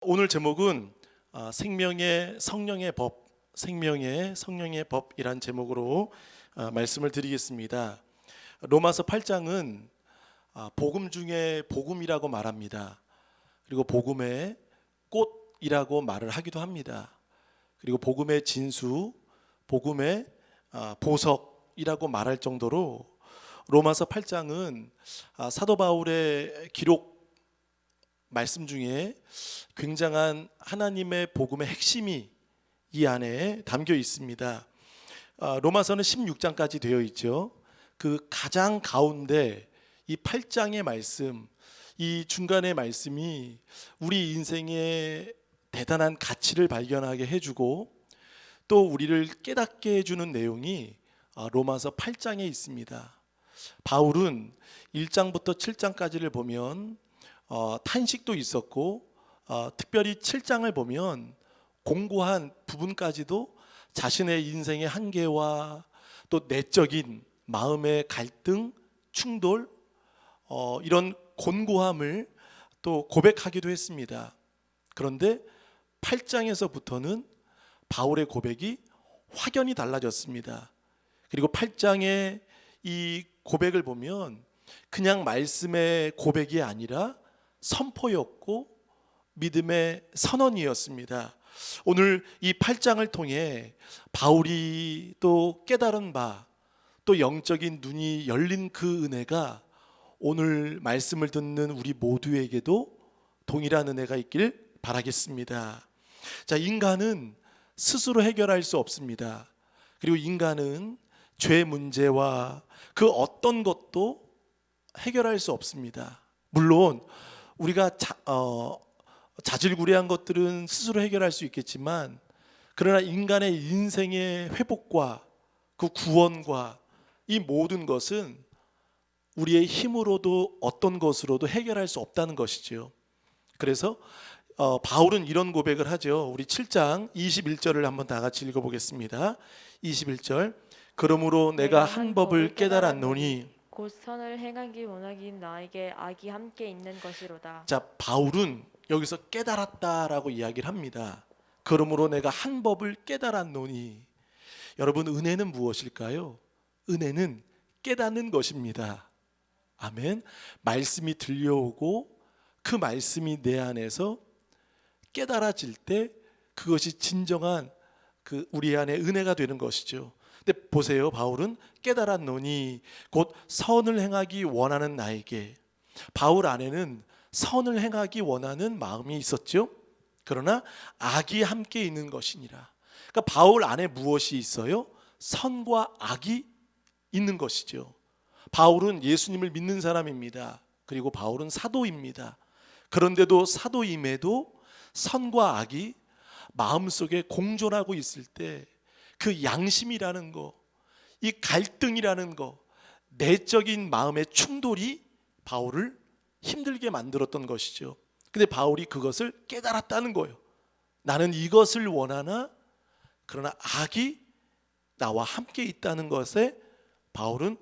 오늘 제목은 생명의 성령의 법, 생명의 성령의 법이란 제목으로 말씀을 드리겠습니다. 로마서 8장은 복음 중에 복음이라고 말합니다. 그리고 복음의 꽃이라고 말을 하기도 합니다. 그리고 복음의 진수, 복음의 보석이라고 말할 정도로 로마서 8장은 사도 바울의 기록 말씀 중에 굉장한 하나님의 복음의 핵심이 이 안에 담겨 있습니다. 로마서는 16장까지 되어 있죠. 그 가장 가운데 이 8장의 말씀, 이 중간의 말씀이 우리 인생의 대단한 가치를 발견하게 해주고 또 우리를 깨닫게 해주는 내용이 로마서 8장에 있습니다. 바울은 1장부터 7장까지를 보면 탄식도 있었고 특별히 7장을 보면 공고한 부분까지도 자신의 인생의 한계와 또 내적인 마음의 갈등, 충돌 이런 곤고함을 또 고백하기도 했습니다. 그런데 8장에서부터는 바울의 고백이 확연히 달라졌습니다. 그리고 8장의 이 고백을 보면 그냥 말씀의 고백이 아니라 선포였고 믿음의 선언이었습니다. 오늘 이 8장을 통해 바울이 또 깨달은 바, 또 영적인 눈이 열린 그 은혜가 오늘 말씀을 듣는 우리 모두에게도 동일한 은혜가 있길 바라겠습니다. 자, 인간은 스스로 해결할 수 없습니다. 그리고 인간은 죄 문제와 그 어떤 것도 해결할 수 없습니다. 물론 우리가 자질구레한 것들은 스스로 해결할 수 있겠지만 그러나 인간의 인생의 회복과 그 구원과 이 모든 것은 우리의 힘으로도 어떤 것으로도 해결할 수 없다는 것이죠. 그래서 바울은 이런 고백을 하죠. 우리 7장 21절을 한번 다 같이 읽어보겠습니다. 21절 그러므로 내가 한 법을 깨달았노니 곧 선을 행하기 원하긴 나에게 악이 함께 있는 것이로다. 자, 바울은 여기서 깨달았다라고 이야기를 합니다. 그러므로 내가 한 법을 깨달았노니. 여러분, 은혜는 무엇일까요? 은혜는 깨닫는 것입니다. 아멘. 말씀이 들려오고 그 말씀이 내 안에서 깨달아질 때 그것이 진정한 그 우리 안에 은혜가 되는 것이죠. 근데 보세요, 바울은 깨달았노니 곧 선을 행하기 원하는 나에게. 바울 안에는 선을 행하기 원하는 마음이 있었죠. 그러나 악이 함께 있는 것이니라. 그러니까 바울 안에 무엇이 있어요? 선과 악이 있는 것이죠. 바울은 예수님을 믿는 사람입니다. 그리고 바울은 사도입니다. 그런데도 사도임에도 선과 악이 마음속에 공존하고 있을 때 그 양심이라는 거, 이 갈등이라는 거, 내적인 마음의 충돌이 바울을 힘들게 만들었던 것이죠. 근데 바울이 그것을 깨달았다는 거예요. 나는 이것을 원하나 그러나 악이 나와 함께 있다는 것에 바울은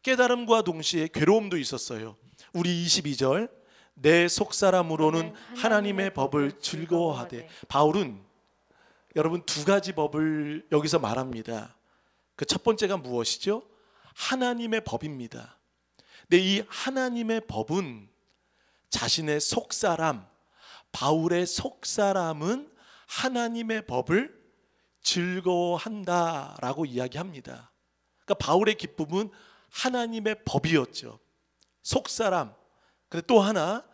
깨달음과 동시에 괴로움도 있었어요. 우리 22절 내 속사람으로는 하나님의 법을 즐거워하되. 바울은 여러분 두 가지 법을 여기서 말합니다. 그 첫 번째가 무엇이죠? 하나님의 법입니다. 근데 이 하나님의 법은 자신의 속사람, 바울의 속사람은 하나님의 법을 즐거워한다라고 이야기합니다. 그러니까 바울의 기쁨은 하나님의 법이었죠. 속사람. 근데 또 하나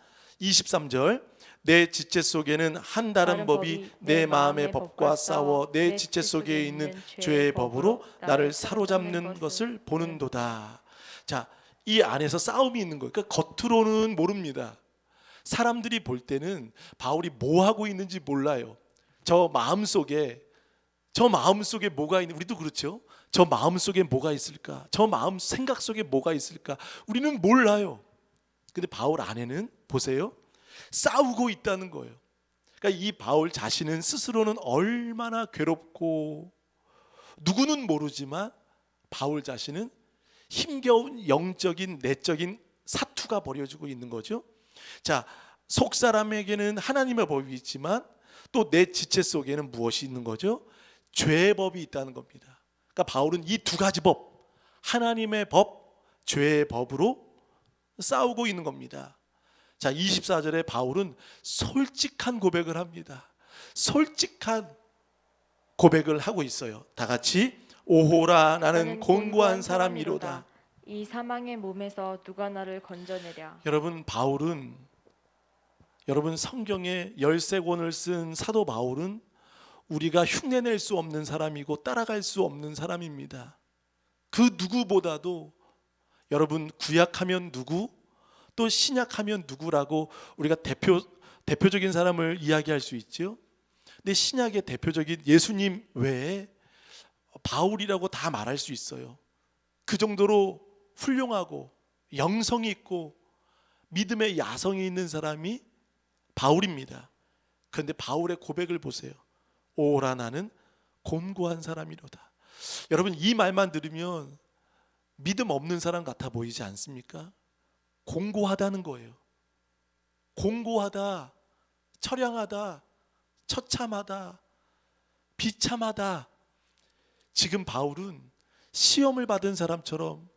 23절 내 지체 속에는 한 다른 법이 내 마음의 법과 싸워 내 지체 속에 있는 죄의 법으로 나를 사로잡는 것을 보는도다. 자, 이 안에서 싸움이 있는 거예요. 그러니까 겉으로는 모릅니다. 사람들이 볼 때는 바울이 뭐 하고 있는지 몰라요. 저 마음속에 뭐가 있는, 우리도 그렇죠. 저 마음속에 뭐가 있을까? 저 마음 생각 속에 뭐가 있을까? 우리는 몰라요. 근데 바울 안에는 보세요. 싸우고 있다는 거예요. 그러니까 이 바울 자신은 스스로는 얼마나 괴롭고 누구는 모르지만 바울 자신은 힘겨운 영적인 내적인 사투가 벌어지고 있는 거죠. 자, 속 사람에게는 하나님의 법이 있지만 또 내 지체 속에는 무엇이 있는 거죠? 죄의 법이 있다는 겁니다. 그러니까 바울은 이 두 가지 법, 하나님의 법, 죄의 법으로 싸우고 있는 겁니다. 자, 24절에 바울은 솔직한 고백을 합니다. 솔직한 고백을 하고 있어요. 다 같이 오호라 나는 곤고한 사람이로다. 이 사망의 몸에서 누가 나를 건져내랴. 여러분 바울은 여러분 성경에 13권을 쓴 사도 바울은 우리가 흉내낼 수 없는 사람이고 따라갈 수 없는 사람입니다. 그 누구보다도 여러분 구약하면 누구 또 신약하면 누구라고 우리가 대표적인 사람을 이야기할 수 있죠. 근데 신약의 대표적인 예수님 외에 바울이라고 다 말할 수 있어요. 그 정도로 훌륭하고 영성이 있고 믿음의 야성이 있는 사람이 바울입니다. 그런데 바울의 고백을 보세요. 오라 나는 곤고한 사람이로다. 여러분 이 말만 들으면 믿음 없는 사람 같아 보이지 않습니까? 공고하다는 거예요. 공고하다, 처량하다, 처참하다, 비참하다. 지금 바울은 시험을 받은 사람처럼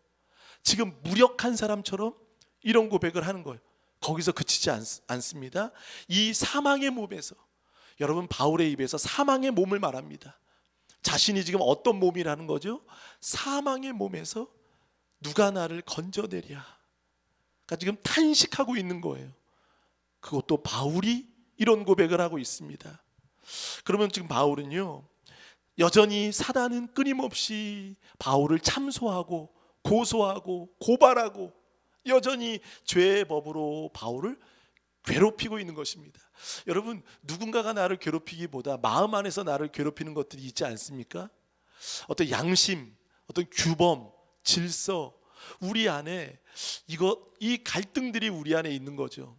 지금 무력한 사람처럼 이런 고백을 하는 거예요. 거기서 그치지 않습니다. 이 사망의 몸에서 여러분 바울의 입에서 사망의 몸을 말합니다. 자신이 지금 어떤 몸이라는 거죠? 사망의 몸에서 누가 나를 건져내랴. 그러니까 지금 탄식하고 있는 거예요. 그것도 바울이 이런 고백을 하고 있습니다. 그러면 지금 바울은요 여전히 사단은 끊임없이 바울을 참소하고 고소하고 고발하고 여전히 죄의 법으로 바울을 괴롭히고 있는 것입니다. 여러분 누군가가 나를 괴롭히기보다 마음 안에서 나를 괴롭히는 것들이 있지 않습니까? 어떤 양심, 어떤 규범, 질서, 우리 안에 이 갈등들이 우리 안에 있는 거죠.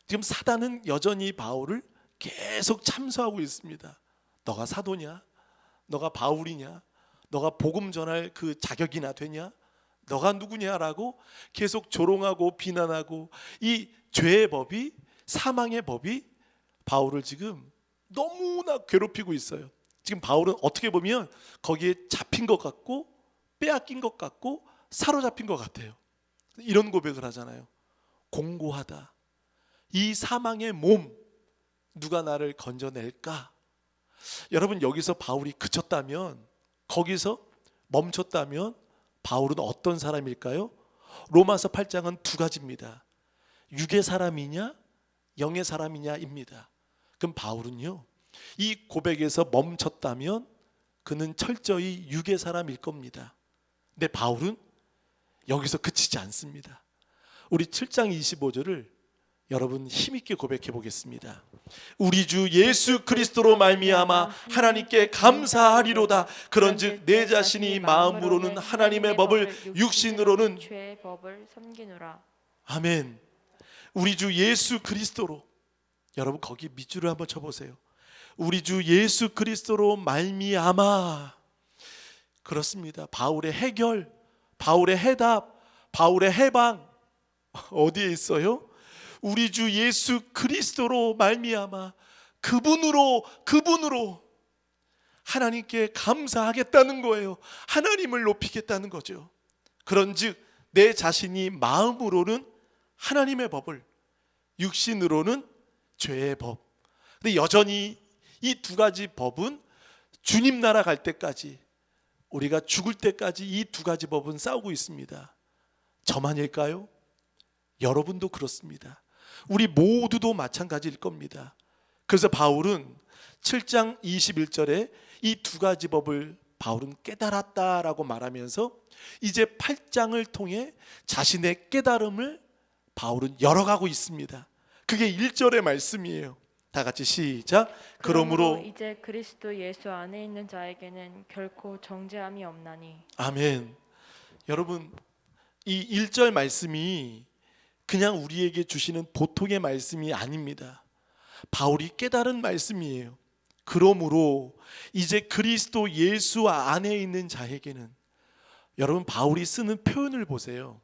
지금 사단은 여전히 바울을 계속 참소하고 있습니다. 너가 사도냐? 너가 바울이냐? 너가 복음 전할 그 자격이나 되냐? 너가 누구냐라고 계속 조롱하고 비난하고 이 죄의 법이 사망의 법이 바울을 지금 너무나 괴롭히고 있어요. 지금 바울은 어떻게 보면 거기에 잡힌 것 같고 빼앗긴 것 같고 사로잡힌 것 같아요. 이런 고백을 하잖아요. 공고하다. 이 사망의 몸 누가 나를 건져낼까? 여러분 여기서 바울이 그쳤다면 거기서 멈췄다면 바울은 어떤 사람일까요? 로마서 8장은 두 가지입니다. 육의 사람이냐 영의 사람이냐입니다. 그럼 바울은요 이 고백에서 멈췄다면 그는 철저히 육의 사람일 겁니다. 근데 바울은 여기서 그치지 않습니다. 우리 7장 25절을 여러분 힘있게 고백해 보겠습니다. 우리 주 예수 그리스도로 말미암아 하나님께 감사하리로다. 그런즉 내 자신이 마음으로는 하나님의 법을 육신으로는 죄의 법을 섬기노라. 아멘. 우리 주 예수 그리스도로 여러분 거기 밑줄을 한번 쳐보세요. 우리 주 예수 그리스도로 말미암아. 그렇습니다. 바울의 해결, 바울의 해답, 바울의 해방 어디에 있어요? 우리 주 예수 그리스도로 말미암아 그분으로 하나님께 감사하겠다는 거예요. 하나님을 높이겠다는 거죠. 그런즉 내 자신이 마음으로는 하나님의 법을 육신으로는 죄의 법. 근데 여전히 이 두 가지 법은 주님 나라 갈 때까지 우리가 죽을 때까지 이 두 가지 법은 싸우고 있습니다. 저만일까요? 여러분도 그렇습니다. 우리 모두도 마찬가지일 겁니다. 그래서 바울은 7장 21절에 이 두 가지 법을 바울은 깨달았다라고 말하면서 이제 8장을 통해 자신의 깨달음을 바울은 열어가고 있습니다. 그게 1절의 말씀이에요. 다 같이 시작. 그러므로 이제 그리스도 예수 안에 있는 자에게는 결코 정죄함이 없나니. 아멘. 여러분 이 1절 말씀이 그냥 우리에게 주시는 보통의 말씀이 아닙니다. 바울이 깨달은 말씀이에요. 그러므로 이제 그리스도 예수 안에 있는 자에게는 여러분 바울이 쓰는 표현을 보세요.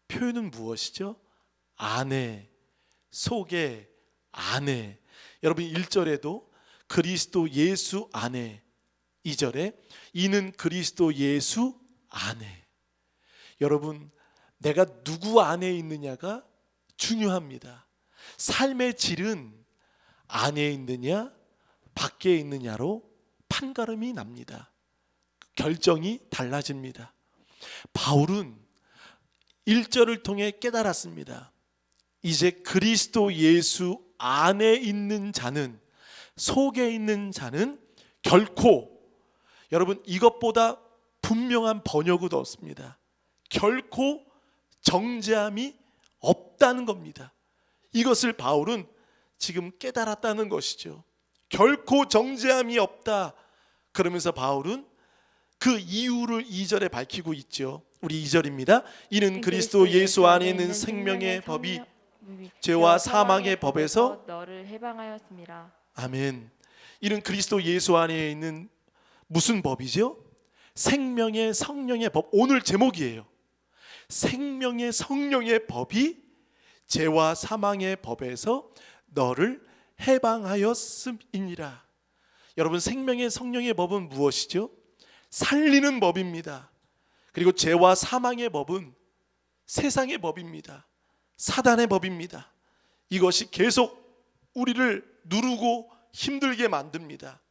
표현은 무엇이죠? 안에, 속에, 안에. 여러분 1절에도 그리스도 예수 안에, 2절에 이는 그리스도 예수 안에. 여러분 내가 누구 안에 있느냐가 중요합니다. 삶의 질은 안에 있느냐 밖에 있느냐로 판가름이 납니다. 결정이 달라집니다. 바울은 1절을 통해 깨달았습니다. 이제 그리스도 예수 안에 있는 자는, 속에 있는 자는 결코, 여러분 이것보다 분명한 번역은 없습니다. 결코 정죄함이 없다는 겁니다. 이것을 바울은 지금 깨달았다는 것이죠. 결코 정죄함이 없다. 그러면서 바울은 그 이유를 2절에 밝히고 있죠. 우리 2절입니다. 이는 그리스도 예수 안에 있는 생명의 법이 죄와 사망의 법에서 너를 해방하였습니다. 아멘. 이는 그리스도 예수 안에 있는 무슨 법이죠? 생명의 성령의 법. 오늘 제목이에요. 생명의 성령의 법이 죄와 사망의 법에서 너를 해방하였음이니라. 여러분 생명의 성령의 법은 무엇이죠? 살리는 법입니다. 그리고 죄와 사망의 법은 세상의 법입니다. 사단의 법입니다. 이것이 계속 우리를 누르고 힘들게 만듭니다.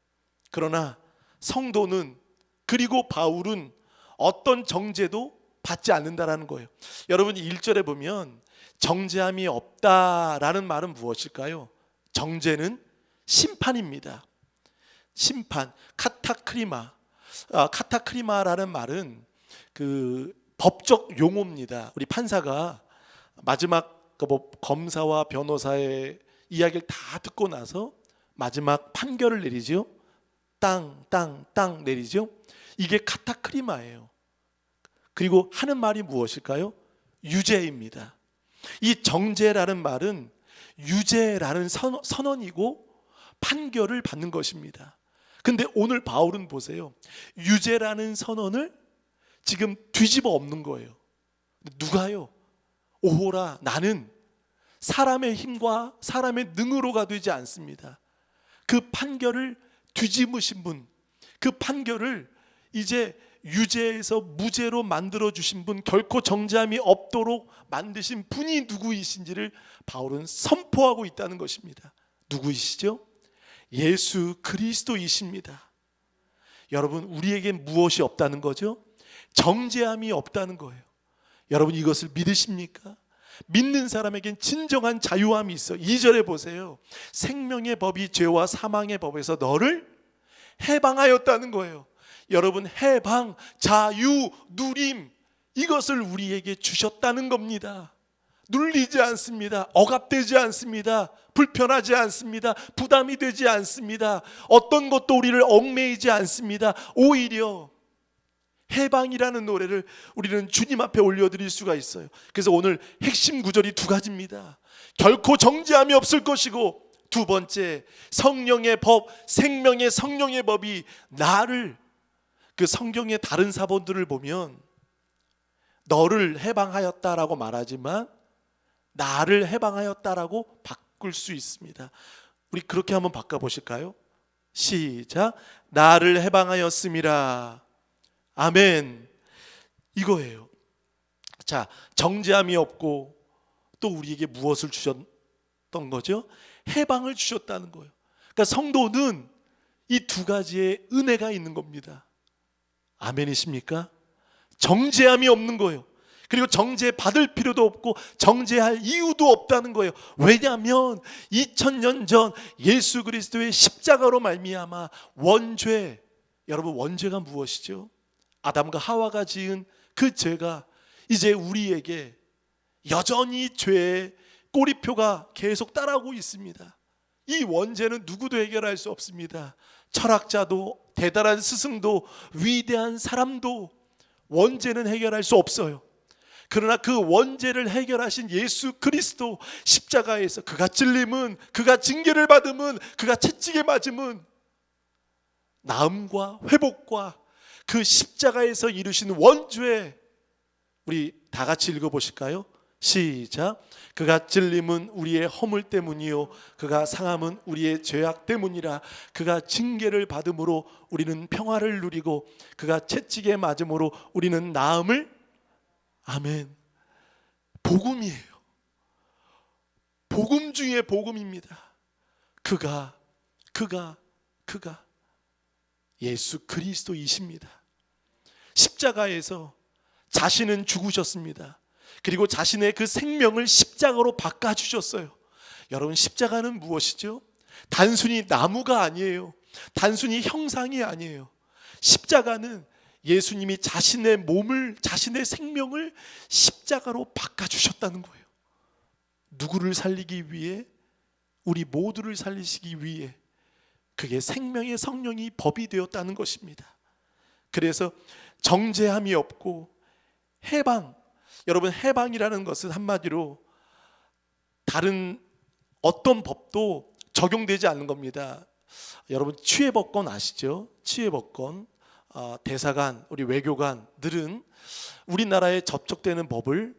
그러나 성도는, 그리고 바울은 어떤 정죄도 받지 않는다라는 거예요. 여러분 1절에 보면 정죄함이 없다라는 말은 무엇일까요? 정죄는 심판입니다. 심판, 카타크리마. 카타크리마라는 말은 그 법적 용어입니다. 우리 판사가 마지막 검사와 변호사의 이야기를 다 듣고 나서 마지막 판결을 내리죠. 땅 내리죠. 이게 카타크리마예요. 그리고 하는 말이 무엇일까요? 유죄입니다. 이 정죄라는 말은 유죄라는 선언이고 판결을 받는 것입니다. 근데 오늘 바울은 보세요. 유죄라는 선언을 지금 뒤집어 엎는 거예요. 누가요? 오호라, 나는 사람의 힘과 사람의 능으로가 되지 않습니다. 그 판결을 뒤집으신 분, 그 판결을 이제 유죄에서 무죄로 만들어 주신 분, 결코 정죄함이 없도록 만드신 분이 누구이신지를 바울은 선포하고 있다는 것입니다. 누구이시죠? 예수 그리스도이십니다. 여러분 우리에게 무엇이 없다는 거죠? 정죄함이 없다는 거예요. 여러분 이것을 믿으십니까? 믿는 사람에겐 진정한 자유함이 있어. 2절에 보세요. 생명의 법이 죄와 사망의 법에서 너를 해방하였다는 거예요. 여러분 해방, 자유, 누림, 이것을 우리에게 주셨다는 겁니다. 눌리지 않습니다. 억압되지 않습니다. 불편하지 않습니다. 부담이 되지 않습니다. 어떤 것도 우리를 얽매이지 않습니다. 오히려 해방이라는 노래를 우리는 주님 앞에 올려드릴 수가 있어요. 그래서 오늘 핵심 구절이 두 가지입니다. 결코 정죄함이 없을 것이고, 두 번째, 성령의 법, 생명의 성령의 법이 나를, 그 성경의 다른 사본들을 보면 너를 해방하였다라고 말하지만 나를 해방하였다라고 바꿀 수 있습니다. 우리 그렇게 한번 바꿔보실까요? 시작. 나를 해방하였음이라. 아멘. 이거예요. 자, 정죄함이 없고 또 우리에게 무엇을 주셨던 거죠? 해방을 주셨다는 거예요. 그러니까 성도는 이 두 가지의 은혜가 있는 겁니다. 아멘이십니까? 정죄함이 없는 거예요. 그리고 정죄 받을 필요도 없고 정죄할 이유도 없다는 거예요. 왜냐하면 2000년 전 예수 그리스도의 십자가로 말미암아 원죄, 여러분 원죄가 무엇이죠? 아담과 하와가 지은 그 죄가 이제 우리에게 여전히 죄의 꼬리표가 계속 따라오고 있습니다. 이 원죄는 누구도 해결할 수 없습니다. 철학자도, 대단한 스승도, 위대한 사람도 원죄는 해결할 수 없어요. 그러나 그 원죄를 해결하신 예수 그리스도 십자가에서 그가 찔림은, 그가 징계를 받음은, 그가 채찍에 맞음은 나음과 회복과 그 십자가에서 이루신 원죄, 우리 다 같이 읽어보실까요? 시작. 그가 찔림은 우리의 허물 때문이요 그가 상함은 우리의 죄악 때문이라. 그가 징계를 받음으로 우리는 평화를 누리고 그가 채찍에 맞음으로 우리는 나음을. 아멘. 복음이에요. 복음 중에 복음입니다. 그가 예수 그리스도이십니다. 십자가에서 자신은 죽으셨습니다. 그리고 자신의 그 생명을 십자가로 바꿔주셨어요. 여러분, 십자가는 무엇이죠? 단순히 나무가 아니에요. 단순히 형상이 아니에요. 십자가는 예수님이 자신의 몸을, 자신의 생명을 십자가로 바꿔주셨다는 거예요. 누구를 살리기 위해? 우리 모두를 살리시기 위해. 그게 생명의 성령이 법이 되었다는 것입니다. 그래서 정죄함이 없고 해방. 여러분, 해방이라는 것은 한마디로 다른 어떤 법도 적용되지 않는 겁니다. 여러분, 취해법권 아시죠? 취해법권. 대사관, 우리 외교관들은 우리나라에 접촉되는 법을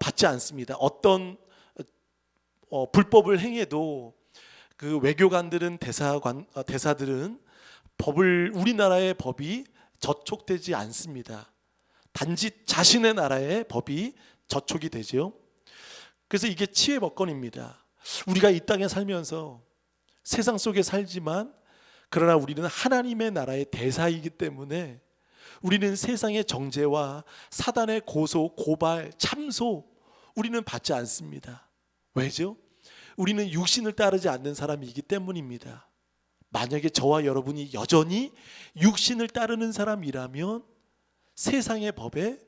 받지 않습니다. 어떤 불법을 행해도 그 외교관들은 대사들은 우리나라의 법이 저촉되지 않습니다. 단지 자신의 나라의 법이 저촉이 되죠. 그래서 이게 치외법권입니다. 우리가 이 땅에 살면서 세상 속에 살지만 그러나 우리는 하나님의 나라의 대사이기 때문에 우리는 세상의 정죄와 사단의 고소, 고발, 참소 우리는 받지 않습니다. 왜죠? 우리는 육신을 따르지 않는 사람이기 때문입니다. 만약에 저와 여러분이 여전히 육신을 따르는 사람이라면 세상의 법에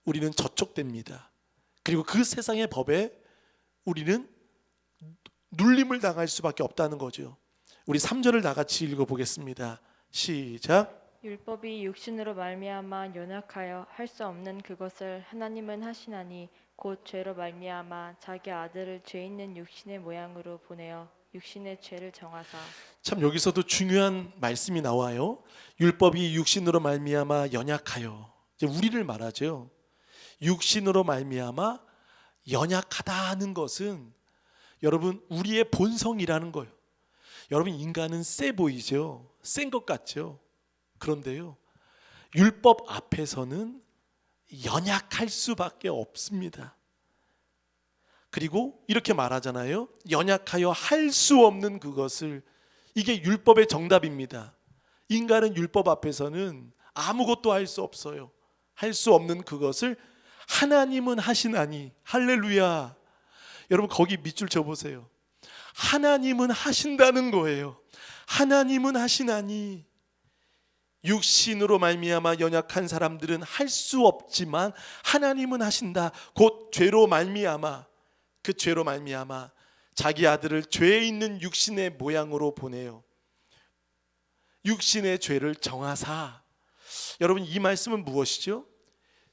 우리는 저촉됩니다. 그리고 그 세상의 법에 우리는 눌림을 당할 수밖에 없다는 거죠. 우리 3절을 다 같이 읽어보겠습니다. 시작. 율법이 육신으로 말미암아 연약하여 할 수 없는 그것을 하나님은 하시나니 곧 죄로 말미암아 자기 아들을 죄 있는 육신의 모양으로 보내어 육신의 죄를 정하사. 참 여기서도 중요한 말씀이 나와요. 율법이 육신으로 말미암아 연약하여. 이제 우리를 말하죠. 육신으로 말미암아 연약하다는 것은 여러분 우리의 본성이라는 거예요. 여러분, 인간은 세 보이죠. 센 것 같죠. 그런데요, 율법 앞에서는 연약할 수밖에 없습니다. 그리고 이렇게 말하잖아요. 연약하여 할 수 없는 그것을. 이게 율법의 정답입니다. 인간은 율법 앞에서는 아무것도 할 수 없어요. 할 수 없는 그것을 하나님은 하시나니. 할렐루야. 여러분, 거기 밑줄 쳐보세요. 하나님은 하신다는 거예요. 하나님은 하시나니. 육신으로 말미암아 연약한 사람들은 할 수 없지만 하나님은 하신다. 곧 죄로 말미암아, 그 죄로 말미암아 자기 아들을 죄 있는 육신의 모양으로 보내요. 육신의 죄를 정하사. 여러분, 이 말씀은 무엇이죠?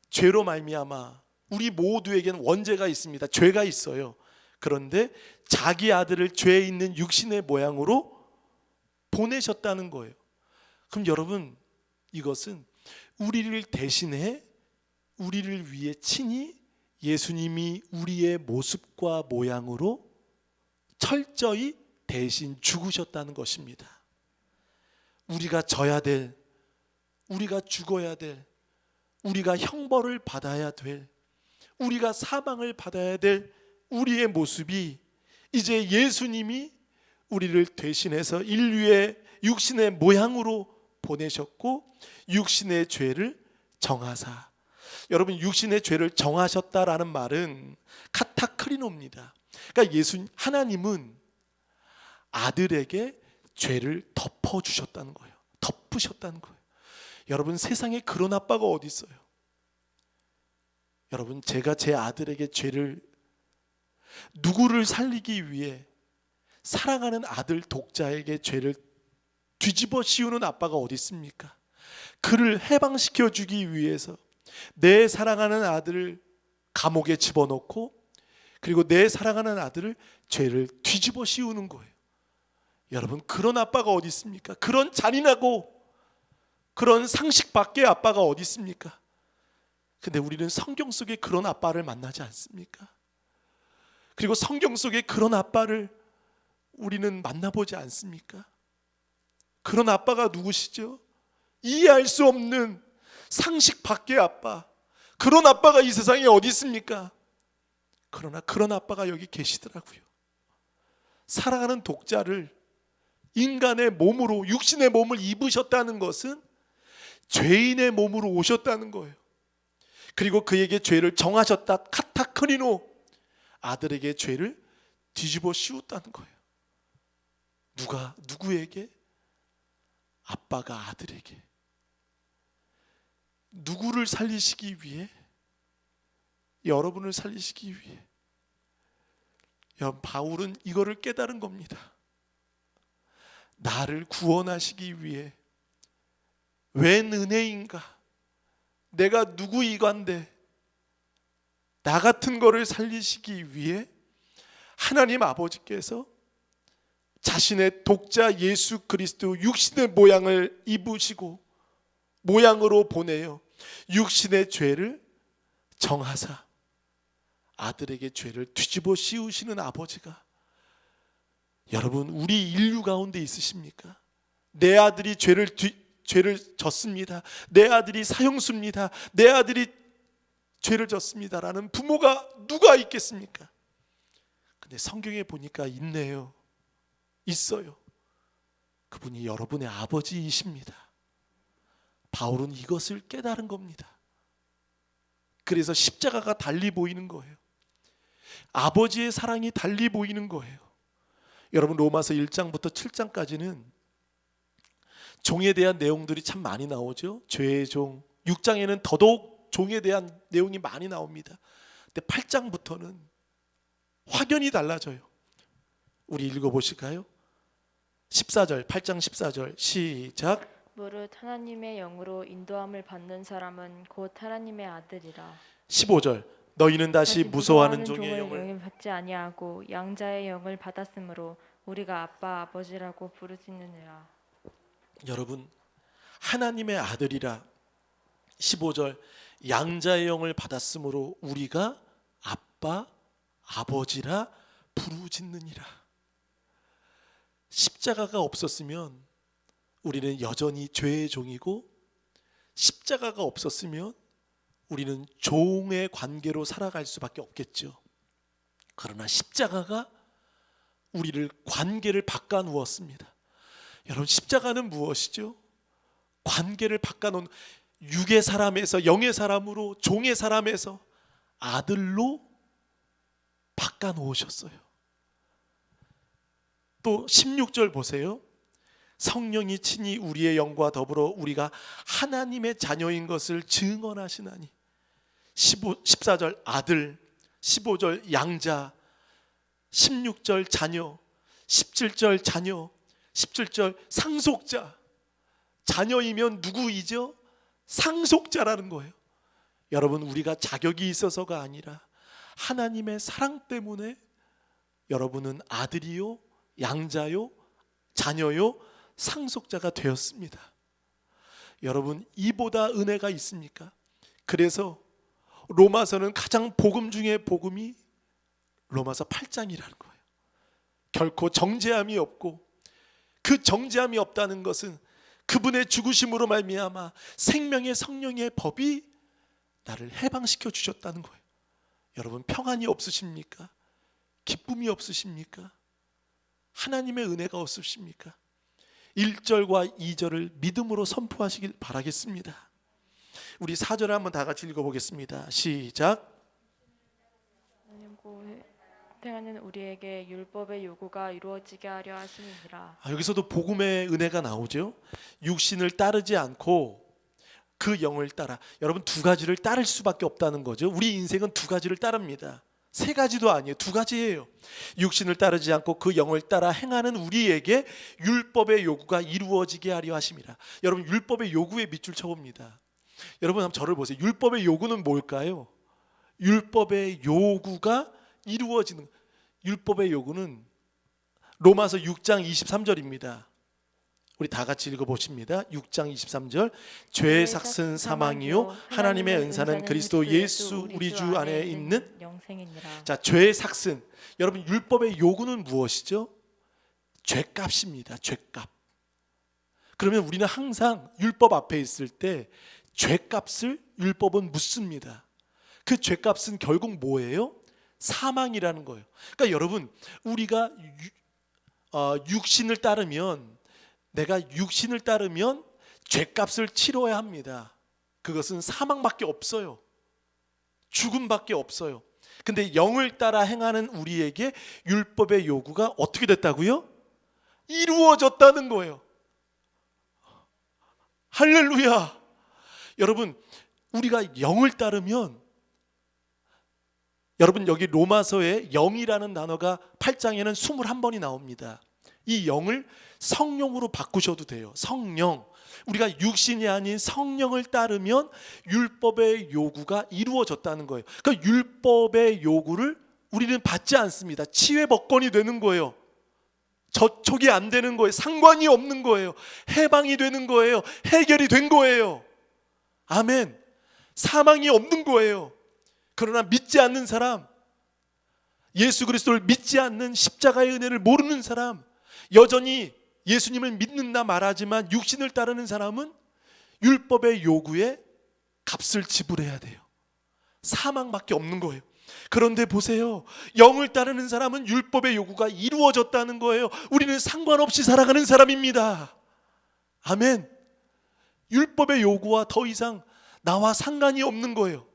죄로 말미암아 우리 모두에게는 원죄가 있습니다. 죄가 있어요. 그런데 자기 아들을 죄 있는 육신의 모양으로 보내셨다는 거예요. 그럼 여러분, 이것은 우리를 대신해 우리를 위해 친히 예수님이 우리의 모습과 모양으로 철저히 대신 죽으셨다는 것입니다. 우리가 져야 될, 우리가 죽어야 될, 우리가 형벌을 받아야 될, 우리가 사망을 받아야 될 우리의 모습이 이제 예수님이 우리를 대신해서 인류의 육신의 모양으로 보내셨고 육신의 죄를 정하사. 여러분, 육신의 죄를 정하셨다라는 말은 카타크리노입니다. 그러니까 하나님은 아들에게 죄를 덮어주셨다는 거예요. 덮으셨다는 거예요. 여러분, 세상에 그런 아빠가 어디 있어요? 여러분, 제가 제 아들에게 죄를, 누구를 살리기 위해 사랑하는 아들 독자에게 죄를 뒤집어 씌우는 아빠가 어디 있습니까? 그를 해방시켜 주기 위해서 내 사랑하는 아들을 감옥에 집어넣고 그리고 내 사랑하는 아들을 죄를 뒤집어 씌우는 거예요. 여러분, 그런 아빠가 어디 있습니까? 그런 잔인하고 그런 상식 밖의 아빠가 어디 있습니까? 근데 우리는 성경 속에 그런 아빠를 만나지 않습니까? 그리고 성경 속에 그런 아빠를 우리는 만나보지 않습니까? 그런 아빠가 누구시죠? 이해할 수 없는 상식 밖의 아빠. 그런 아빠가 이 세상에 어디 있습니까? 그러나 그런 아빠가 여기 계시더라고요. 사랑하는 독자를 인간의 몸으로, 육신의 몸을 입으셨다는 것은 죄인의 몸으로 오셨다는 거예요. 그리고 그에게 죄를 정하셨다. 카타크리노, 아들에게 죄를 뒤집어 씌웠다는 거예요. 누구에게? 아빠가 아들에게. 누구를 살리시기 위해? 여러분을 살리시기 위해. 바울은 이거를 깨달은 겁니다. 나를 구원하시기 위해. 웬 은혜인가? 내가 누구이간데 나 같은 거를 살리시기 위해 하나님 아버지께서 자신의 독자 예수 그리스도 육신의 모양을 입으시고 모양으로 보내어 육신의 죄를 정하사 아들에게 죄를 뒤집어 씌우시는 아버지가, 여러분 우리 인류 가운데 있으십니까? 내 아들이 죄를 졌습니다. 내 아들이 사형수입니다. 내 아들이 죄를 졌습니다라는 부모가 누가 있겠습니까? 근데 성경에 보니까 있네요. 있어요. 그분이 여러분의 아버지이십니다. 바울은 이것을 깨달은 겁니다. 그래서 십자가가 달리 보이는 거예요. 아버지의 사랑이 달리 보이는 거예요. 여러분 로마서 1장부터 7장까지는 종에 대한 내용들이 참 많이 나오죠. 죄의 종. 6장에는 더더욱 종에 대한 내용이 많이 나옵니다. 근데 8장부터는 확연히 달라져요. 우리 읽어보실까요? 14절, 8장 14절 시작. 무릇 하나님의 영으로 인도함을 받는 사람은 곧 하나님의 아들이라. 15절. 너희는 다시 무서워하는 종의 영을 받지 아니하고 양자의 영을 받았으므로 우리가 아빠 아버지라고 부르짖느니라. 여러분 하나님의 아들이라. 15절. 양자의 영을 받았으므로 우리가 아빠 아버지라 부르짖느니라. 십자가가 없었으면 우리는 여전히 죄의 종이고, 십자가가 없었으면 우리는 종의 관계로 살아갈 수밖에 없겠죠. 그러나 십자가가 우리를 관계를 바꿔놓았습니다. 여러분 십자가는 무엇이죠? 관계를 바꿔놓은, 육의 사람에서 영의 사람으로, 종의 사람에서 아들로 바꿔놓으셨어요. 또 16절 보세요. 성령이 친히 우리의 영과 더불어 우리가 하나님의 자녀인 것을 증언하시나니. 14절 아들, 15절 양자, 16절 자녀, 17절 자녀, 17절 상속자. 자녀이면 누구이죠? 상속자라는 거예요. 여러분 우리가 자격이 있어서가 아니라 하나님의 사랑 때문에 여러분은 아들이요, 양자요, 자녀요, 상속자가 되었습니다. 여러분 이보다 은혜가 있습니까? 그래서 로마서는 가장 복음 중에 복음이 로마서 8장이라는 거예요. 결코 정죄함이 없고, 그 정죄함이 없다는 것은 그분의 죽으심으로 말미암아 생명의 성령의 법이 나를 해방시켜 주셨다는 거예요. 여러분 평안이 없으십니까? 기쁨이 없으십니까? 하나님의 은혜가 없으십니까? 1절과 2절을 믿음으로 선포하시길 바라겠습니다. 우리 4절을 한번 다 같이 읽어보겠습니다. 시작. 행하는 우리에게 율법의 요구가 이루어지게 하려 하심이니라. 여기서도 복음의 은혜가 나오죠. 육신을 따르지 않고 그 영을 따라. 여러분 두 가지를 따를 수밖에 없다는 거죠. 우리 인생은 두 가지를 따릅니다. 세 가지도 아니에요. 두 가지예요. 육신을 따르지 않고 그 영을 따라 행하는 우리에게 율법의 요구가 이루어지게 하려 하심이라. 여러분 율법의 요구에 밑줄 쳐봅니다. 여러분 한번 저를 보세요. 율법의 요구는 뭘까요? 율법의 요구가 이루어지는, 율법의 요구는 로마서 6장 23절입니다. 우리 다 같이 읽어보십니다. 6장 23절. 죄의 삭은 사망이요 하나님의 은사는 그리스도 예수 우리 주 안에 있는 영생이니라. 자, 죄의 삭은, 여러분 율법의 요구는 무엇이죠? 죄값입니다. 죄값. 그러면 우리는 항상 율법 앞에 있을 때 죄값을 율법은 묻습니다. 그 죄값은 결국 뭐예요? 사망이라는 거예요. 그러니까 여러분, 우리가 육신을 따르면, 내가 육신을 따르면 죄값을 치러야 합니다. 그것은 사망밖에 없어요. 죽음밖에 없어요. 근데 영을 따라 행하는 우리에게 율법의 요구가 어떻게 됐다고요? 이루어졌다는 거예요. 할렐루야. 여러분, 우리가 영을 따르면, 여러분 여기 로마서에 영이라는 단어가 8장에는 21번이 나옵니다. 이 영을 성령으로 바꾸셔도 돼요. 성령. 우리가 육신이 아닌 성령을 따르면 율법의 요구가 이루어졌다는 거예요. 그러니까 율법의 요구를 우리는 받지 않습니다. 치외법권이 되는 거예요. 저촉이 안 되는 거예요. 상관이 없는 거예요. 해방이 되는 거예요. 해결이 된 거예요. 아멘. 사망이 없는 거예요. 그러나 믿지 않는 사람, 예수 그리스도를 믿지 않는 십자가의 은혜를 모르는 사람, 여전히 예수님을 믿는다 말하지만 육신을 따르는 사람은 율법의 요구에 값을 지불해야 돼요. 사망밖에 없는 거예요. 그런데 보세요, 영을 따르는 사람은 율법의 요구가 이루어졌다는 거예요. 우리는 상관없이 살아가는 사람입니다. 아멘. 율법의 요구와 더 이상 나와 상관이 없는 거예요.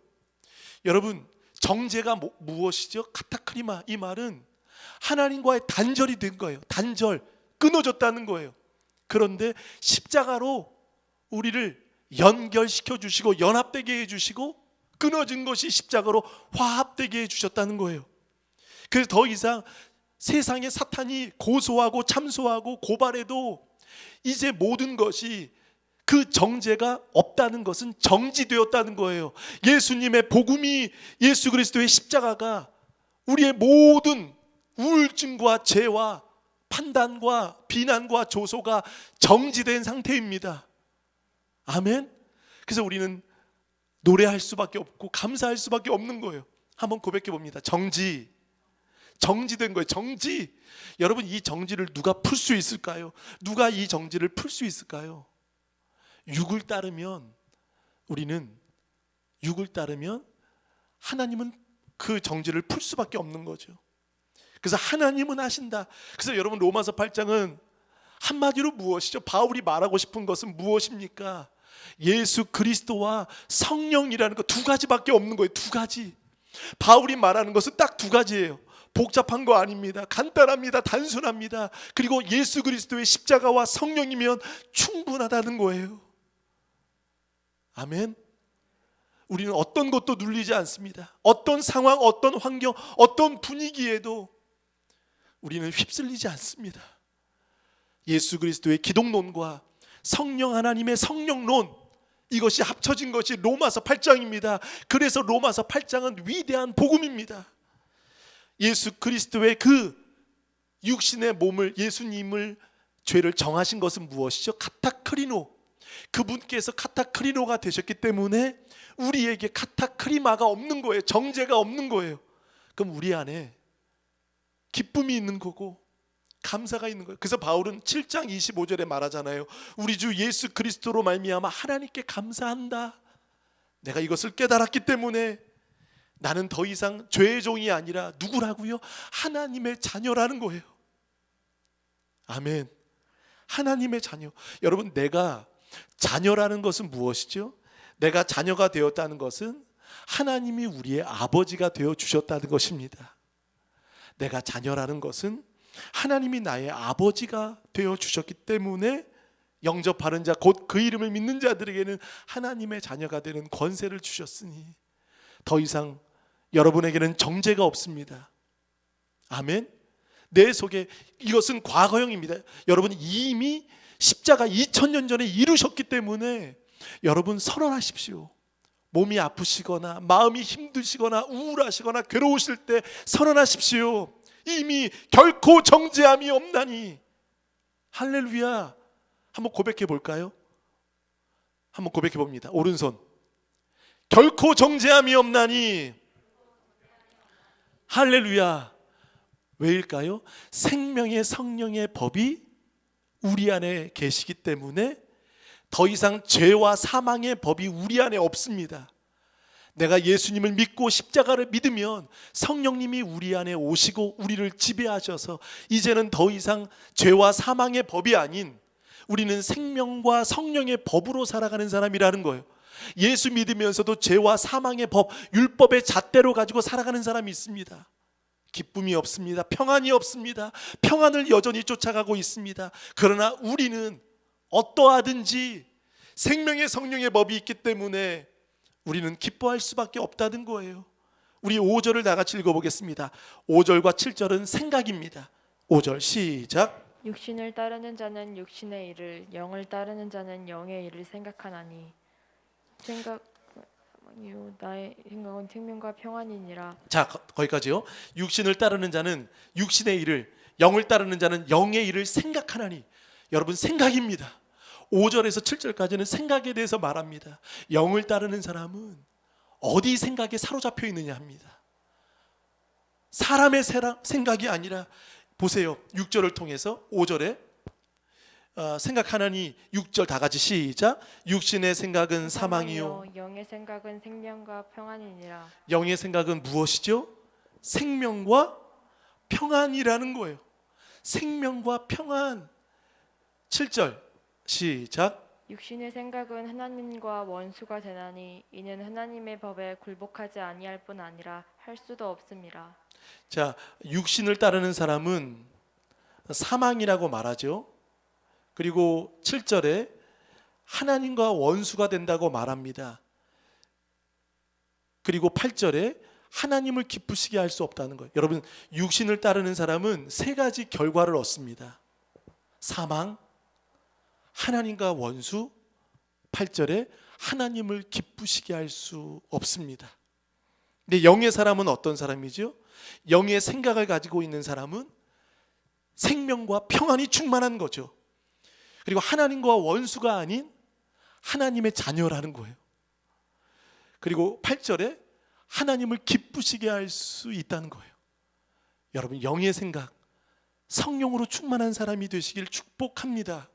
여러분, 정죄가 무엇이죠? 카타크리마, 이 말은 하나님과의 단절이 된 거예요. 단절, 끊어졌다는 거예요. 그런데 십자가로 우리를 연결시켜 주시고 연합되게 해주시고, 끊어진 것이 십자가로 화합되게 해주셨다는 거예요. 그래서 더 이상 세상의 사탄이 고소하고 참소하고 고발해도 이제 모든 것이, 그 정죄가 없다는 것은 정지되었다는 거예요. 예수님의 복음이, 예수 그리스도의 십자가가 우리의 모든 우울증과 죄와 판단과 비난과 조소가 정지된 상태입니다. 아멘. 그래서 우리는 노래할 수밖에 없고 감사할 수밖에 없는 거예요. 한번 고백해 봅니다. 정지된 거예요. 정지. 여러분, 이 정지를 누가 풀 수 있을까요? 누가 이 정지를 풀 수 있을까요? 육을 따르면, 우리는 육을 따르면 하나님은 그 정지를 풀 수밖에 없는 거죠. 그래서 하나님은 하신다. 그래서 여러분, 로마서 8장은 한마디로 무엇이죠? 바울이 말하고 싶은 것은 무엇입니까? 예수 그리스도와 성령이라는 거 두 가지밖에 없는 거예요. 두 가지. 바울이 말하는 것은 딱 두 가지예요. 복잡한 거 아닙니다. 간단합니다. 단순합니다. 그리고 예수 그리스도의 십자가와 성령이면 충분하다는 거예요. 아멘. 우리는 어떤 것도 눌리지 않습니다. 어떤 상황, 어떤 환경, 어떤 분위기에도 우리는 휩쓸리지 않습니다. 예수 그리스도의 기독론과 성령 하나님의 성령론, 이것이 합쳐진 것이 로마서 8장입니다. 그래서 로마서 8장은 위대한 복음입니다. 예수 그리스도의 그 육신의 몸을, 예수님을, 죄를 정하신 것은 무엇이죠? 카타크리노. 그분께서 카타크리노가 되셨기 때문에 우리에게 카타크리마가 없는 거예요. 정죄가 없는 거예요. 그럼 우리 안에 기쁨이 있는 거고 감사가 있는 거예요. 그래서 바울은 7장 25절에 말하잖아요. 우리 주 예수 그리스도로 말미암아 하나님께 감사한다. 내가 이것을 깨달았기 때문에 나는 더 이상 죄의 종이 아니라 누구라고요? 하나님의 자녀라는 거예요. 아멘. 하나님의 자녀. 여러분, 내가 자녀라는 것은 무엇이죠? 내가 자녀가 되었다는 것은 하나님이 우리의 아버지가 되어 주셨다는 것입니다. 내가 자녀라는 것은 하나님이 나의 아버지가 되어 주셨기 때문에 영접하는 자, 곧 그 이름을 믿는 자들에게는 하나님의 자녀가 되는 권세를 주셨으니 더 이상 여러분에게는 정죄가 없습니다. 아멘. 내 속에, 이것은 과거형입니다. 여러분이 이미 십자가 2000년 전에 이루셨기 때문에 여러분 선언하십시오. 몸이 아프시거나 마음이 힘드시거나 우울하시거나 괴로우실 때 선언하십시오. 이미 결코 정죄함이 없나니. 할렐루야. 한번 고백해 볼까요? 한번 고백해 봅니다. 오른손. 결코 정죄함이 없나니. 할렐루야. 왜일까요? 생명의 성령의 법이 우리 안에 계시기 때문에 더 이상 죄와 사망의 법이 우리 안에 없습니다. 내가 예수님을 믿고 십자가를 믿으면 성령님이 우리 안에 오시고 우리를 지배하셔서 이제는 더 이상 죄와 사망의 법이 아닌 우리는 생명과 성령의 법으로 살아가는 사람이라는 거예요. 예수 믿으면서도 죄와 사망의 법, 율법의 잣대로 가지고 살아가는 사람이 있습니다. 기쁨이 없습니다. 평안이 없습니다. 평안을 여전히 쫓아가고 있습니다. 그러나 우리는 어떠하든지 생명의 성령의 법이 있기 때문에 우리는 기뻐할 수밖에 없다는 거예요. 우리 5절을 다 같이 읽어보겠습니다. 5절과 7절은 생각입니다. 5절 시작. 육신을 따르는 자는 육신의 일을, 영을 따르는 자는 영의 일을 생각하나니 나의 생각은 생명과 평안이니라. 자, 거기까지요. 육신을 따르는 자는 육신의 일을, 영을 따르는 자는 영의 일을 생각하나니. 여러분, 생각입니다. 5절에서 7절까지는 생각에 대해서 말합니다. 영을 따르는 사람은 어디 생각에 사로잡혀 있느냐 합니다. 사람의 생각이 아니라, 보세요. 6절을 통해서 5절에 생각하나니. 6절 다 같이 시작. 육신의 생각은 사망이요 영의 생각은 생명과 평안이니라. 영의 생각은 무엇이죠? 생명과 평안이라는 거예요. 생명과 평안. 7절 시작. 육신의 생각은 하나님과 원수가 되나니 이는 하나님의 법에 굴복하지 아니할 뿐 아니라 할 수도 없음이라. 자, 육신을 따르는 사람은 사망이라고 말하죠. 그리고 7절에 하나님과 원수가 된다고 말합니다. 그리고 8절에 하나님을 기쁘시게 할 수 없다는 거예요. 여러분, 육신을 따르는 사람은 세 가지 결과를 얻습니다. 사망, 하나님과 원수, 8절에 하나님을 기쁘시게 할 수 없습니다. 근데 영의 사람은 어떤 사람이죠? 영의 생각을 가지고 있는 사람은 생명과 평안이 충만한 거죠. 그리고 하나님과 원수가 아닌 하나님의 자녀라는 거예요. 그리고 8절에 하나님을 기쁘시게 할 수 있다는 거예요. 여러분, 영의 생각, 성령으로 충만한 사람이 되시길 축복합니다.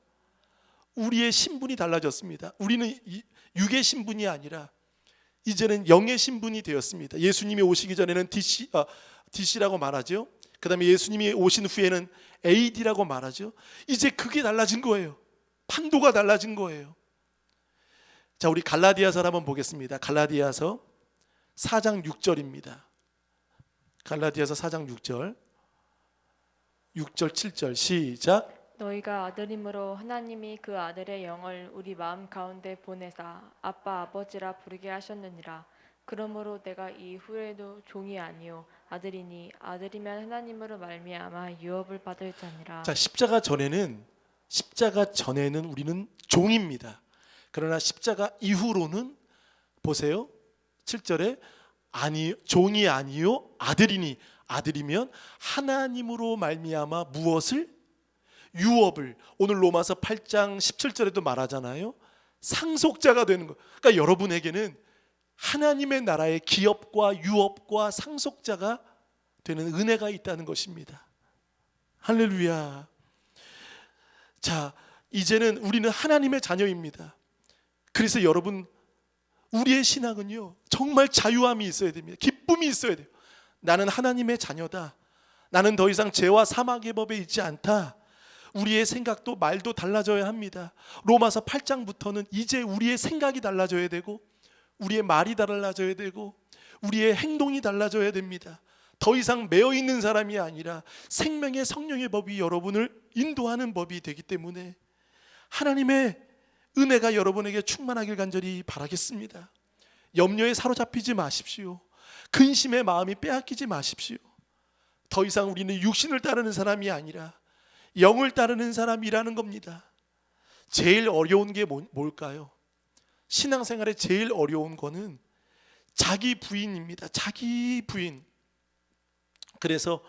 우리의 신분이 달라졌습니다. 우리는 육의 신분이 아니라 이제는 영의 신분이 되었습니다. 예수님이 오시기 전에는 DC라고 말하죠. 그 다음에 예수님이 오신 후에는 AD라고 말하죠. 이제 그게 달라진 거예요. 판도가 달라진 거예요. 자, 우리 갈라디아서 한번 보겠습니다. 갈라디아서 4장 6절입니다. 갈라디아서 4장 6절 7절 시작. 너희가 아들임으로 하나님이 그 아들의 영을 우리 마음 가운데 보내사 아빠 아버지라 부르게 하셨느니라. 그러므로 내가 이후에도 종이 아니요 아들이니 아들이면 하나님으로 말미암아 유업을 받을 자니라. 자, 십자가 전에는 우리는 종입니다. 그러나 십자가 이후로는 보세요. 7절에 종이 아니요 아들이니 아들이면 하나님으로 말미암아 무엇을? 유업을. 오늘 로마서 8장 17절에도 말하잖아요. 상속자가 되는 거. 그러니까 여러분에게는 하나님의 나라의 기업과 유업과 상속자가 되는 은혜가 있다는 것입니다. 할렐루야. 자, 이제는 우리는 하나님의 자녀입니다. 그래서 여러분, 우리의 신앙은요 정말 자유함이 있어야 됩니다. 기쁨이 있어야 돼요. 나는 하나님의 자녀다. 나는 더 이상 죄와 사망의 법에 있지 않다. 우리의 생각도 말도 달라져야 합니다. 로마서 8장부터는 이제 우리의 생각이 달라져야 되고 우리의 말이 달라져야 되고 우리의 행동이 달라져야 됩니다. 더 이상 매여 있는 사람이 아니라 생명의 성령의 법이 여러분을 인도하는 법이 되기 때문에 하나님의 은혜가 여러분에게 충만하길 간절히 바라겠습니다. 염려에 사로잡히지 마십시오. 근심의 마음이 빼앗기지 마십시오. 더 이상 우리는 육신을 따르는 사람이 아니라 영을 따르는 사람이라는 겁니다. 제일 어려운 게 뭘까요? 신앙생활에 제일 어려운 거는 자기 부인입니다. 자기 부인. 그래서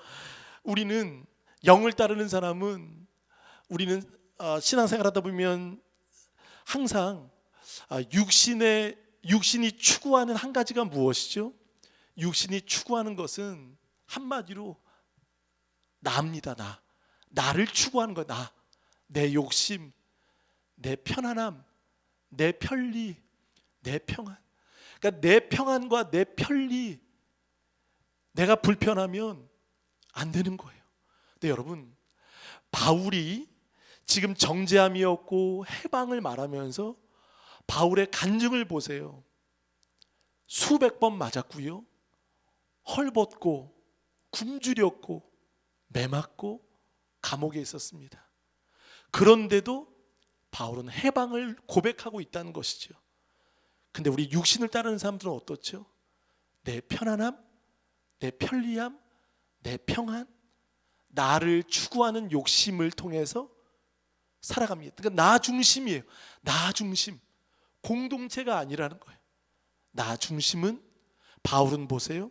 우리는 영을 따르는 사람은 우리는 신앙생활하다 보면 항상 육신이 추구하는 한 가지가 무엇이죠? 육신이 추구하는 것은 한마디로 나입니다. 나를 추구하는 거야. 내 욕심, 내 편안함, 내 편리, 내 평안. 그러니까 내 평안과 내 편리, 내가 불편하면 안 되는 거예요. 근데 여러분, 바울이 지금 정죄함이었고 해방을 말하면서 바울의 간증을 보세요. 수백 번 맞았고요, 헐벗고 굶주렸고 매맞고 감옥에 있었습니다. 그런데도 바울은 해방을 고백하고 있다는 것이죠. 근데 우리 육신을 따르는 사람들은 어떻죠? 내 편안함, 내 편리함, 내 평안, 나를 추구하는 욕심을 통해서 살아갑니다. 그러니까 나 중심이에요. 나 중심. 공동체가 아니라는 거예요. 나 중심은, 바울은 보세요,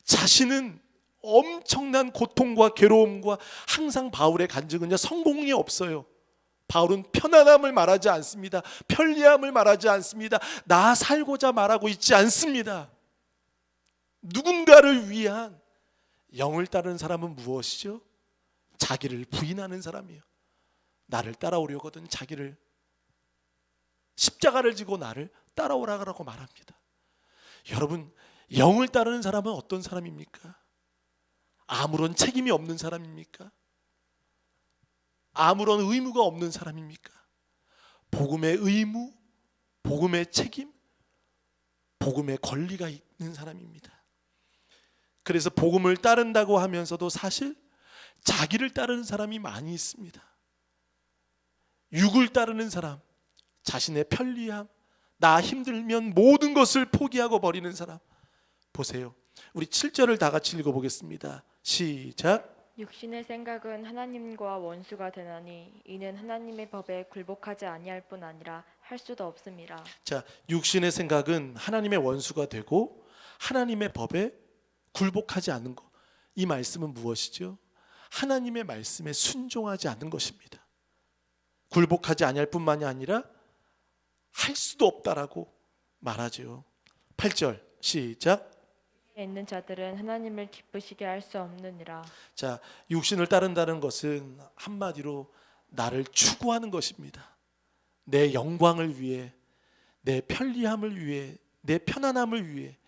자신은 엄청난 고통과 괴로움과, 항상 바울의 간증은요, 성공이 없어요. 바울은 편안함을 말하지 않습니다. 편리함을 말하지 않습니다. 나 살고자 말하고 있지 않습니다. 누군가를 위한, 영을 따르는 사람은 무엇이죠? 자기를 부인하는 사람이에요. 나를 따라오려거든 자기를, 십자가를 지고 나를 따라오라고 말합니다. 여러분, 영을 따르는 사람은 어떤 사람입니까? 아무런 책임이 없는 사람입니까? 아무런 의무가 없는 사람입니까? 복음의 의무, 복음의 책임, 복음의 권리가 있는 사람입니다. 그래서 복음을 따른다고 하면서도 사실 자기를 따르는 사람이 많이 있습니다. 육을 따르는 사람, 자신의 편리함, 나 힘들면 모든 것을 포기하고 버리는 사람. 보세요, 우리 7절을 다 같이 읽어보겠습니다. 시작. 육신의 생각은 하나님과 원수가 되나니 이는 하나님의 법에 굴복하지 아니할 뿐 아니라 할 수도 없음이라. 자, 육신의 생각은 하나님의 원수가 되고 하나님의 법에 굴복하지 않는 것. 이 말씀은 무엇이죠? 하나님의 말씀에 순종하지 않는 것입니다. 굴복하지 아니할 뿐만이 아니라 할 수도 없다라고 말하죠. 8절 시작. 있는 자들은 하나님을 기쁘시게 할 수 없느니라. 자, 육신을 따른다는 것은 한마디로 나를 추구하는 것입니다. 내 영광을 위해, 내 편리함을 위해, 내 편안함을 위해,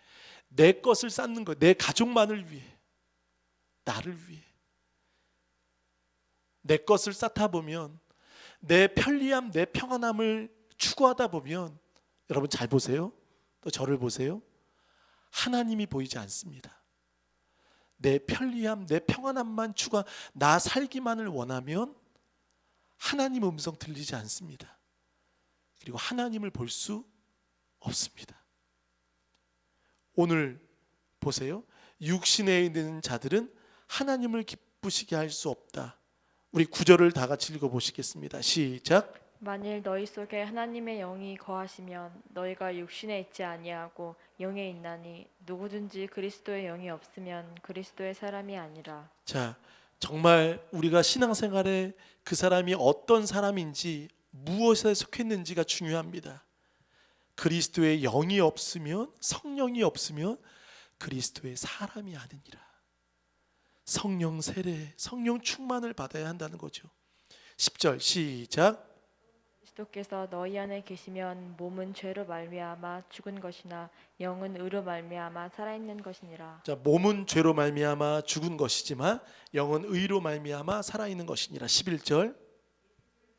내 것을 쌓는 것, 내 가족만을 위해, 나를 위해. 내 것을 쌓다 보면, 내 편리함, 내 평안함을 추구하다 보면, 여러분 잘 보세요. 또 저를 보세요. 하나님이 보이지 않습니다. 내 편리함, 내 평안함만 추구하, 나 살기만을 원하면 하나님 음성 들리지 않습니다. 그리고 하나님을 볼 수 없습니다. 오늘 보세요. 육신에 있는 자들은 하나님을 기쁘시게 할 수 없다. 우리 9절을 다 같이 읽어보시겠습니다. 시작. 만일 너희 속에 하나님의 영이 거하시면 너희가 육신에 있지 아니하고 영에 있나니 누구든지 그리스도의 영이 없으면 그리스도의 사람이 아니라. 자, 정말 우리가 신앙생활에 그 사람이 어떤 사람인지, 무엇에 속했는지가 중요합니다. 그리스도의 영이 없으면, 성령이 없으면 그리스도의 사람이 아니니라. 성령 세례, 성령 충만을 받아야 한다는 거죠. 10절 시작. 그리스도께서 너희 안에 계시면 몸은 죄로 말미암아 죽은 것이나 영은 의로 말미암아 살아있는 것이니라. 자, 몸은 죄로 말미암아 죽은 것이지만 영은 의로 말미암아 살아있는 것이니라. 11절.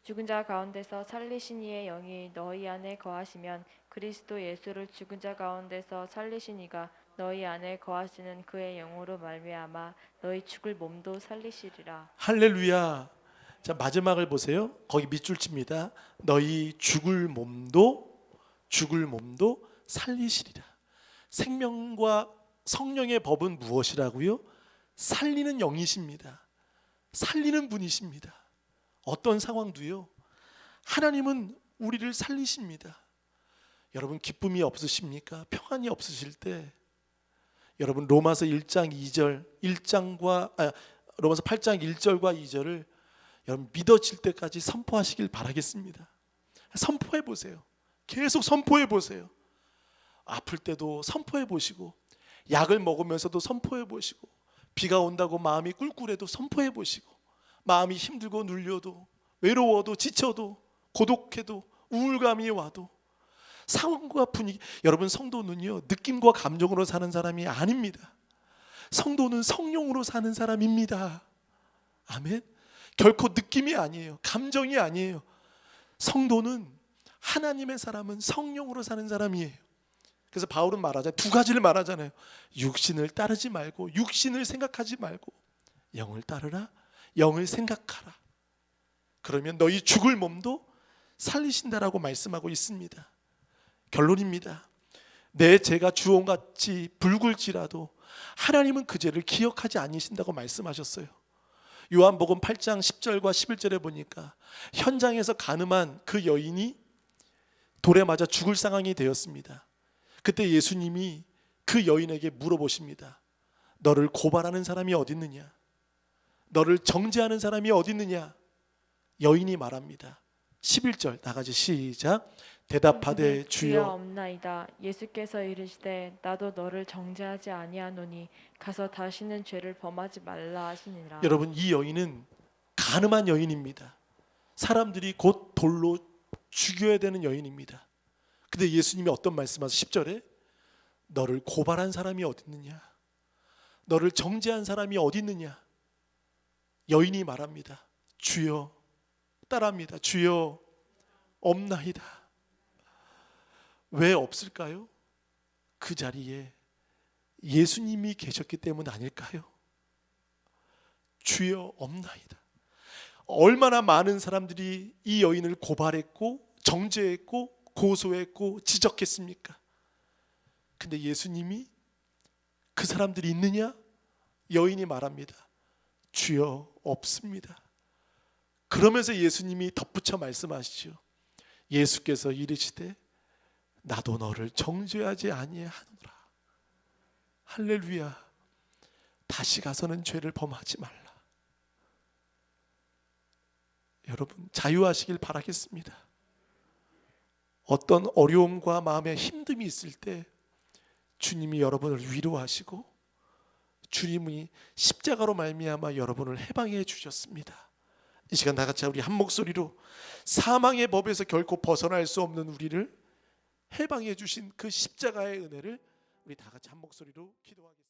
죽은 자 가운데서 살리신 이의 영이 너희 안에 거하시면 그리스도 예수를 죽은 자 가운데서 살리신 이가 너희 안에 거하시는 그의 영으로 말미암아 너희 죽을 몸도 살리시리라. 할렐루야. 자, 마지막을 보세요. 거기 밑줄 칩니다. 너희 죽을 몸도 살리시리라. 생명과 성령의 법은 무엇이라고요? 살리는 영이십니다. 살리는 분이십니다. 어떤 상황도요, 하나님은 우리를 살리십니다. 여러분 기쁨이 없으십니까? 평안이 없으실 때 여러분 로마서 1장 2절, 로마서 8장 1절과 2절을 여러분 믿어질 때까지 선포하시길 바라겠습니다. 선포해 보세요. 계속 선포해 보세요. 아플 때도 선포해 보시고, 약을 먹으면서도 선포해 보시고, 비가 온다고 마음이 꿀꿀해도 선포해 보시고, 마음이 힘들고 눌려도, 외로워도, 지쳐도, 고독해도, 우울감이 와도, 상황과 분위기, 여러분 성도는요 느낌과 감정으로 사는 사람이 아닙니다. 성도는 성령으로 사는 사람입니다. 아멘. 결코 느낌이 아니에요. 감정이 아니에요. 성도는, 하나님의 사람은 성령으로 사는 사람이에요. 그래서 바울은 말하잖아요. 두 가지를 말하잖아요. 육신을 따르지 말고, 육신을 생각하지 말고 영을 따르라. 영을 생각하라. 그러면 너희 죽을 몸도 살리신다라고 말씀하고 있습니다. 결론입니다. 내 죄가 주홍같이 붉을지라도 하나님은 그 죄를 기억하지 않으신다고 말씀하셨어요. 요한복음 8장 10절과 11절에 보니까 현장에서 간음한 그 여인이 돌에 맞아 죽을 상황이 되었습니다. 그때 예수님이 그 여인에게 물어보십니다. 너를 고발하는 사람이 어디 있느냐? 너를 정죄하는 사람이 어디 있느냐? 여인이 말합니다. 11절 나가지 시작. 대답하되 주여 없나이다. 예수께서 이르시되 나도 너를 정죄하지 아니하노니 가서 다시는 죄를 범하지 말라 하시니라. 여러분 이 여인은 간음한 여인입니다. 사람들이 곧 돌로 죽여야 되는 여인입니다. 근데 예수님이 어떤 말씀하세요? 10절에 너를 고발한 사람이 어디 있느냐? 너를 정죄한 사람이 어디 있느냐? 여인이 말합니다. 주여, 따라합니다. 주여 없나이다. 왜 없을까요? 그 자리에 예수님이 계셨기 때문 아닐까요? 주여 없나이다. 얼마나 많은 사람들이 이 여인을 고발했고 정죄했고 고소했고 지적했습니까? 근데 예수님이 그 사람들이 있느냐? 여인이 말합니다. 주여 없습니다. 그러면서 예수님이 덧붙여 말씀하시죠. 예수께서 이르시되 나도 너를 정죄하지 아니하노라. 할렐루야. 다시 가서는 죄를 범하지 말라. 여러분 자유하시길 바라겠습니다. 어떤 어려움과 마음의 힘듦이 있을 때 주님이 여러분을 위로하시고 주님이 십자가로 말미암아 여러분을 해방해 주셨습니다. 이 시간 다 같이 우리 한 목소리로 사망의 법에서 결코 벗어날 수 없는 우리를 해방해 주신 그 십자가의 은혜를 우리 다 같이 한 목소리로 기도하겠습니다.